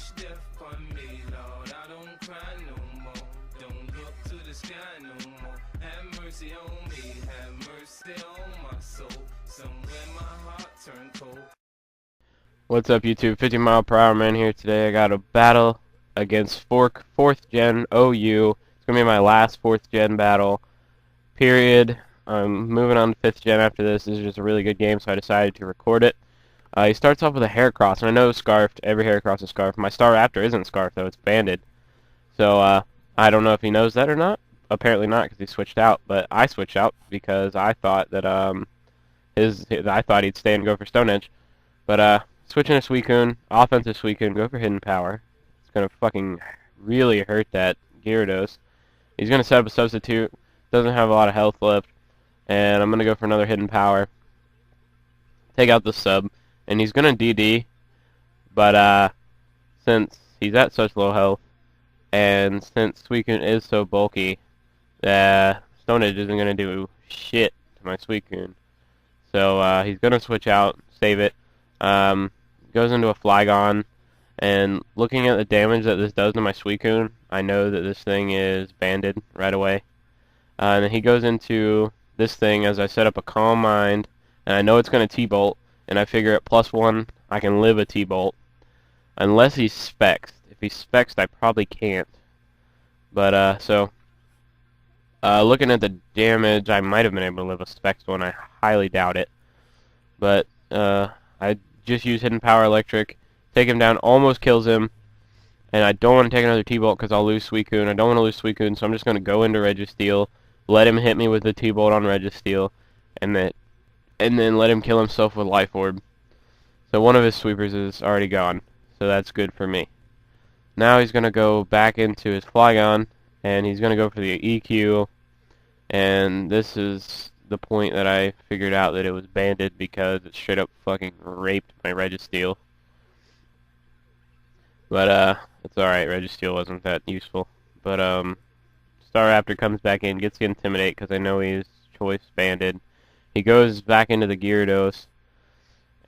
wish death upon me, Lord. I don't cry no more. Don't look to the sky no more. Have mercy on me. Have mercy on my soul. Somewhere my heart turned cold. What's up, YouTube? 50 mile per hour man here today. I got a battle against Spork, 4th gen OU. It's gonna be my last 4th gen battle, period. I'm moving on to 5th gen after this. This is just a really good game, so I decided to record it. He starts off with a hair cross, and I know scarfed. Every hair cross is scarfed. My Star Raptor isn't scarfed, though. It's banded. So, I don't know if he knows that or not. Apparently not, because he switched out. But I switched out because I thought that, I thought he'd stay and go for Stone Edge. But, switching to Suicune, offensive Suicune, go for Hidden Power. It's going to fucking really hurt that Gyarados. He's going to set up a substitute. Doesn't have a lot of health left. And I'm going to go for another Hidden Power. Take out the sub. And he's going to DD. But, since he's at such low health, and since Suicune is so bulky, Stone Edge isn't going to do shit to my Suicune. So, he's going to switch out, save it. Goes into a Flygon, and looking at the damage that this does to my Suicune, I know that this thing is banded right away. And then he goes into this thing as I set up a Calm Mind, and I know it's going to T-Bolt, and I figure at +1 I can live a T-Bolt, unless he's Spexed. If he's Spexed, I probably can't. But, looking at the damage, I might have been able to live a Spexed one. I highly doubt it. But, I just use Hidden Power Electric, take him down, almost kills him, and I don't want to take another T-Bolt because I'll lose Suicune. I don't want to lose Suicune, so I'm just going to go into Registeel, let him hit me with the T-Bolt on Registeel, and then let him kill himself with Life Orb. So one of his sweepers is already gone, so that's good for me. Now he's going to go back into his Flygon, and he's going to go for the EQ, and this is the point that I figured out that it was banded because it straight up fucking raped my Registeel. But, it's alright, Registeel wasn't that useful. But, Staraptor comes back in, gets the Intimidate because I know he's choice banded. He goes back into the Gyarados,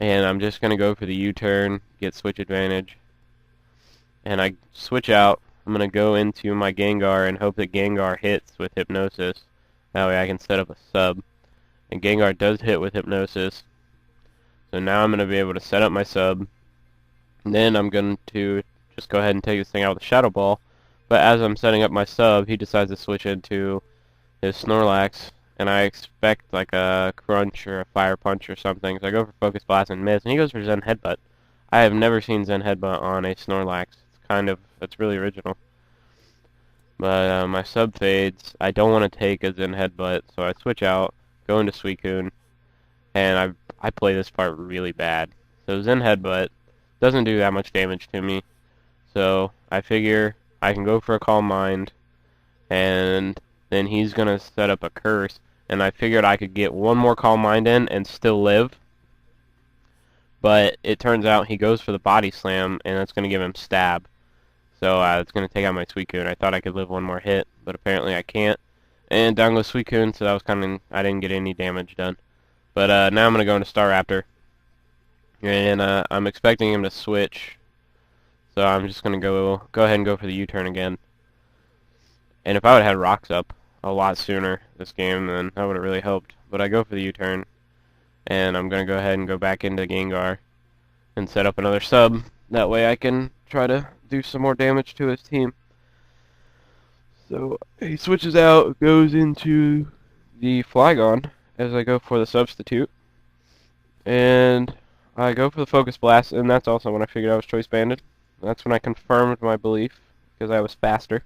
and I'm just going to go for the U-turn, get switch advantage. And I switch out. I'm going to go into my Gengar and hope that Gengar hits with Hypnosis. That way I can set up a sub. And Gengar does hit with Hypnosis. So now I'm going to be able to set up my sub. And then I'm going to just go ahead and take this thing out with a Shadow Ball. But as I'm setting up my sub, he decides to switch into his Snorlax. And I expect like a Crunch or a Fire Punch or something. So I go for Focus Blast and miss. And he goes for Zen Headbutt. I have never seen Zen Headbutt on a Snorlax. It's really original. But my sub fades. I don't want to take a Zen Headbutt. So I switch out. Go into Suicune, and I play this part really bad. So Zen Headbutt doesn't do that much damage to me, so I figure I can go for a Calm Mind, and then he's going to set up a Curse, and I figured I could get one more Calm Mind in and still live, but it turns out he goes for the Body Slam, and that's going to give him Stab, so it's going to take out my Suicune. I thought I could live one more hit, but apparently I can't. And down goes Suicune, so that was I didn't get any damage done. But now I'm going to go into Staraptor. And I'm expecting him to switch. So I'm just going to go ahead and go for the U-turn again. And if I would have had Rocks up a lot sooner this game, then that would have really helped. But I go for the U-turn. And I'm going to go ahead and go back into Gengar. And set up another sub. That way I can try to do some more damage to his team. So he switches out, goes into the Flygon as I go for the substitute. And I go for the Focus Blast, and that's also when I figured I was choice banded. That's when I confirmed my belief, because I was faster.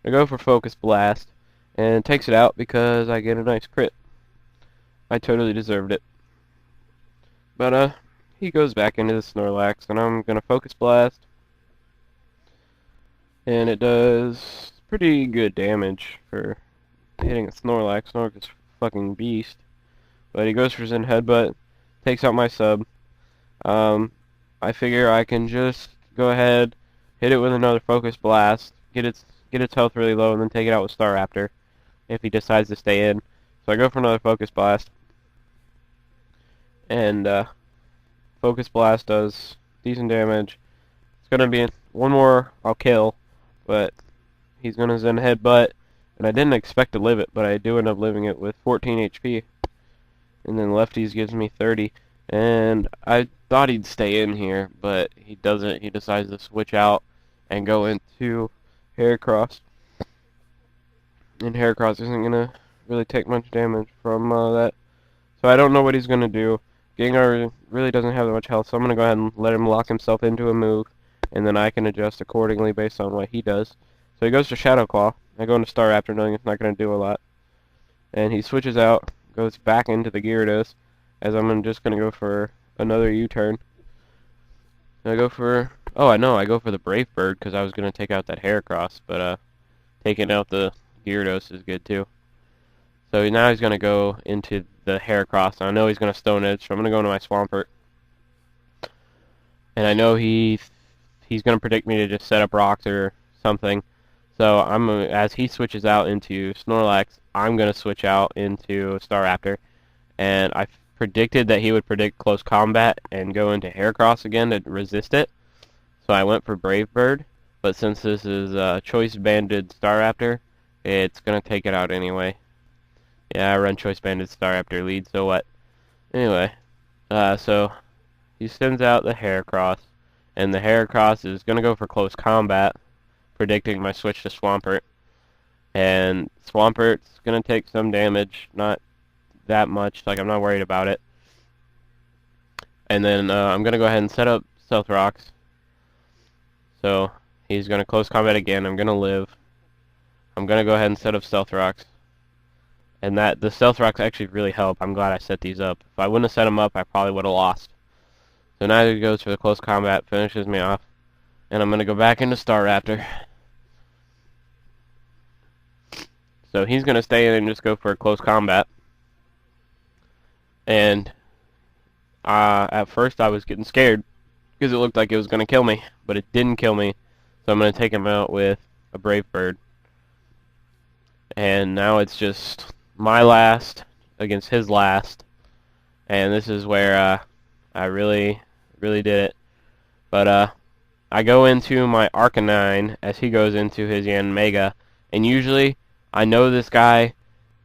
I go for Focus Blast, and it takes it out because I get a nice crit. I totally deserved it. But, he goes back into the Snorlax, and I'm gonna Focus Blast. And it does pretty good damage for hitting a Snorlax. Snorlax is a fucking beast. But he goes for Zen Headbutt, takes out my sub. I figure I can just go ahead, hit it with another Focus Blast, get its health really low, and then take it out with Staraptor if he decides to stay in. So I go for another Focus Blast. And Focus Blast does decent damage. It's gonna be one more I'll kill, but he's gonna Zen headbutt, and I didn't expect to live it, but I do end up living it with 14 HP. And then lefties gives me 30, and I thought he'd stay in here, but he doesn't. He decides to switch out and go into Heracross. And Heracross isn't gonna really take much damage from that. So I don't know what he's gonna do. Gengar really doesn't have that much health, so I'm gonna go ahead and let him lock himself into a move, and then I can adjust accordingly based on what he does. So he goes to Shadow Claw. I go into Staraptor knowing it's not gonna do a lot. And he switches out, goes back into the Gyarados, as I'm just gonna go for another U-turn. I go for I go for the Brave Bird because I was gonna take out that Heracross, but taking out the Gyarados is good too. So now he's gonna go into the Heracross. I know he's gonna Stone Edge, so I'm gonna go into my Swampert. And I know he's gonna predict me to just set up rocks or something. So as he switches out into Snorlax, I'm gonna switch out into Staraptor. And I predicted that he would predict close combat and go into Heracross again to resist it. So I went for Brave Bird, but since this is Choice Banded Staraptor, it's gonna take it out anyway. Yeah, I run Choice Banded Staraptor lead, so what? Anyway, so he sends out the Heracross, and the Heracross is gonna go for close combat, predicting my switch to Swampert. And Swampert's gonna take some damage, not that much, like I'm not worried about it. And then I'm gonna go ahead and set up Stealth Rocks. So he's gonna close combat again. I'm gonna live. I'm gonna go ahead and set up Stealth Rocks. And the Stealth Rocks actually really help. I'm glad I set these up. If I wouldn't have set them up, I probably would have lost. So now he goes for the close combat, finishes me off. And I'm gonna go back into Staraptor. So he's gonna stay in and just go for a close combat. And at first I was getting scared because it looked like it was going to kill me, but it didn't kill me. So I'm going to take him out with a Brave Bird. And now it's just my last against his last. And this is where I really did it. But I go into my Arcanine as he goes into his Yanmega. And usually I know this guy,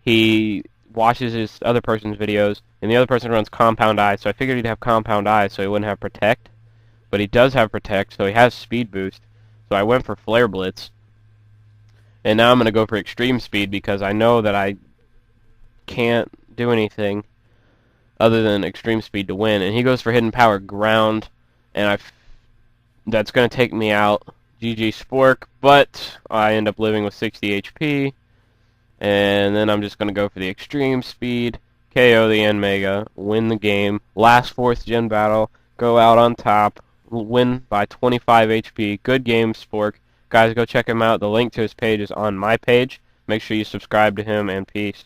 he watches his other person's videos, and the other person runs Compound Eye, so I figured he'd have Compound Eye so he wouldn't have Protect. But he does have Protect, so he has Speed Boost. So I went for Flare Blitz. And now I'm going to go for Extreme Speed because I know that I can't do anything other than Extreme Speed to win. And he goes for Hidden Power Ground, and that's going to take me out. GG Spork, but I end up living with 60 HP. And then I'm just going to go for the Extreme Speed, KO the Yanmega, win the game. Last 4th Gen battle, go out on top, win by 25 HP. Good game, Spork. Guys, go check him out. The link to his page is on my page. Make sure you subscribe to him, and peace.